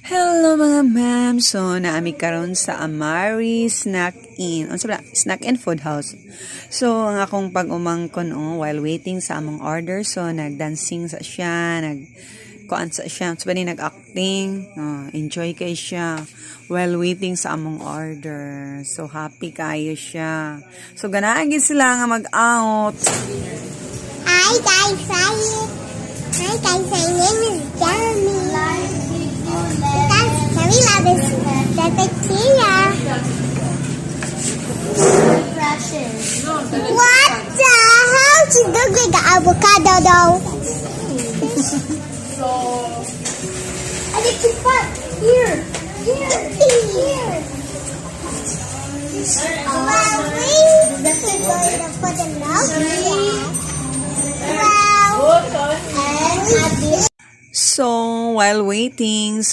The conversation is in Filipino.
Hello mga ma'am. So, naami karon sa Amari Snack Inn. Ano sabi Snack and Food House. So, ang akong pag-umangkon while waiting sa among order. So, nag-dancing sa siya, kuan sa siya. So, nag-acting. Enjoy kay siya while waiting sa among order. So, happy kayo siya. So, ganaagin sila nga mag-out. Hi guys, my name is Jeremy. Guys, Jeremy loves the tequila. What the hell? She's doing the avocado though. I think she's fun. Here. Well, we're going to put the milk in. So, while waiting,